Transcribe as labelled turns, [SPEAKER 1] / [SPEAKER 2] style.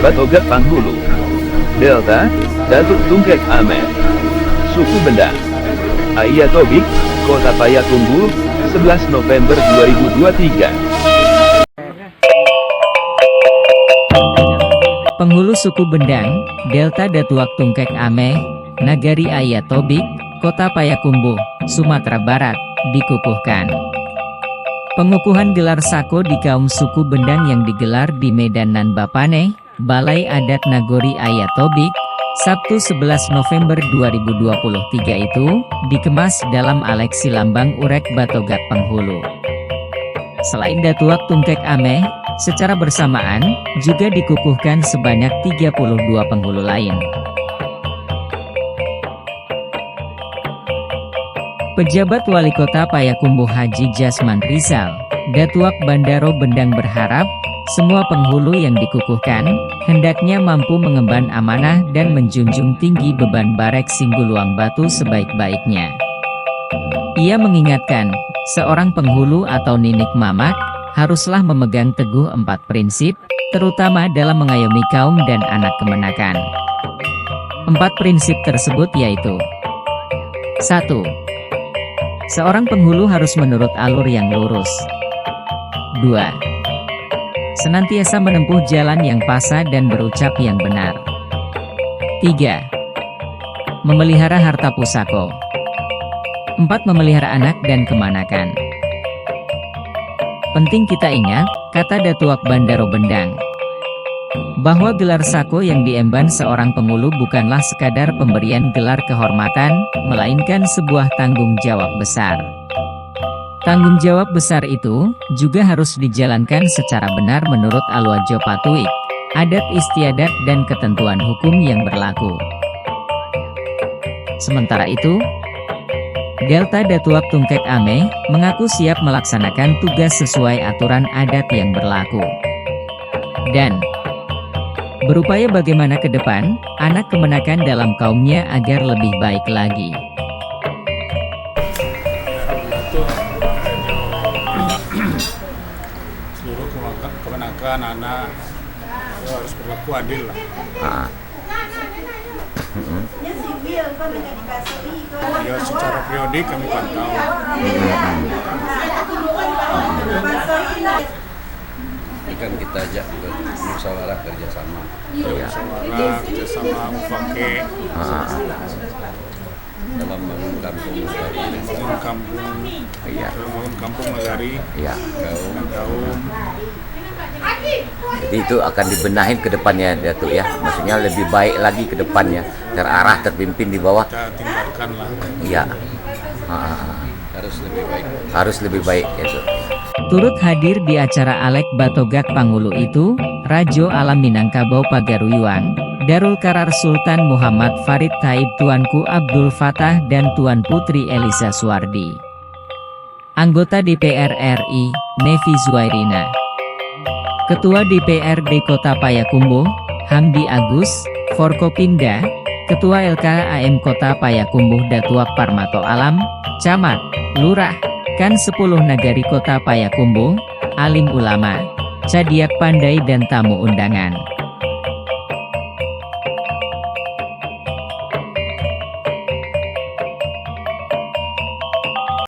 [SPEAKER 1] Batogat Panghulu. Delta, Datuk Tungkek Ame. Suku Bendang. Ayah Tobik, Kota Payakumbuh, 11 November 2023.
[SPEAKER 2] Penghulu suku Bendang, Delta Datuak Tungkek Ame, Nagari Ayah Tobik, Kota Payakumbuh, Sumatera Barat, dikukuhkan. Pengukuhan gelar sako di kaum suku Bendang yang digelar di Medan Nan Bapane, Balai Adat Nagori Ayah Tobik, Sabtu 11 November 2023 itu, dikemas dalam aleksi lambang urek Batogat Penghulu. Selain Datuak Tungkek Ame, secara bersamaan, juga dikukuhkan sebanyak 32 penghulu lain. Pejabat Wali Kota Payakumbuh Haji Jasman Rizal, Datuak Bandaro Bendang berharap, semua penghulu yang dikukuhkan, hendaknya mampu mengemban amanah dan menjunjung tinggi beban Barek Singguluang Batu sebaik-baiknya. Ia mengingatkan, seorang penghulu atau ninik mamak, haruslah memegang teguh 4 prinsip, terutama dalam mengayomi kaum dan anak kemenakan. 4 prinsip tersebut yaitu: 1. Seorang penghulu harus menurut alur yang lurus. 2. Senantiasa menempuh jalan yang pasah dan berucap yang benar. 3. Memelihara harta pusako. 4. Memelihara anak dan kemanakan. Penting kita ingat, kata Datuak Bandaro Bendang, bahwa gelar sako yang diemban seorang penghulu bukanlah sekadar pemberian gelar kehormatan, melainkan sebuah tanggung jawab besar. Tanggung jawab besar itu juga harus dijalankan secara benar menurut Alwajo Patuik, adat istiadat dan ketentuan hukum yang berlaku. Sementara itu, Delta Datuak Tungkek Ame mengaku siap melaksanakan tugas sesuai aturan adat yang berlaku. Dan berupaya bagaimana ke depan, anak kemenakan dalam kaumnya agar lebih baik lagi.
[SPEAKER 3] Seluruh kemenakan anak harus berlaku adil lah. Ya secara periodik kami pantau.
[SPEAKER 4] Ini kan kita ajak ke musyawarah kerjasama.
[SPEAKER 3] Musyawarah kerjasama mufake
[SPEAKER 4] Dalam bangun kampung Nagari,
[SPEAKER 3] membangun kampung, membangun kampung Nagari, kaum.
[SPEAKER 5] Jadi itu akan dibenahin ke depannya Datuk ya. Maksudnya lebih baik lagi ke depannya, terarah, terpimpin di bawah.
[SPEAKER 3] Kita tinggalkan lah.
[SPEAKER 5] Iya. Harus lebih baik itu.
[SPEAKER 2] Turut hadir di acara Alek Batogat Panghulu itu, Rajo Alam Minangkabau Pagaruiwang, Darul Karar Sultan Muhammad Farid Taib, Tuanku Abdul Fatah dan Tuan Putri Elisa Suwardi. Anggota DPR RI, Nevi Zuairina. Ketua DPRD Kota Payakumbuh, Hamdi Agus, Forkopimda, Ketua LKAM Kota Payakumbuh Datuak Parmato Alam, Camat, Lurah, Kan 10 Nagari Kota Payakumbuh, Alim Ulama, Cadiak Pandai dan tamu undangan.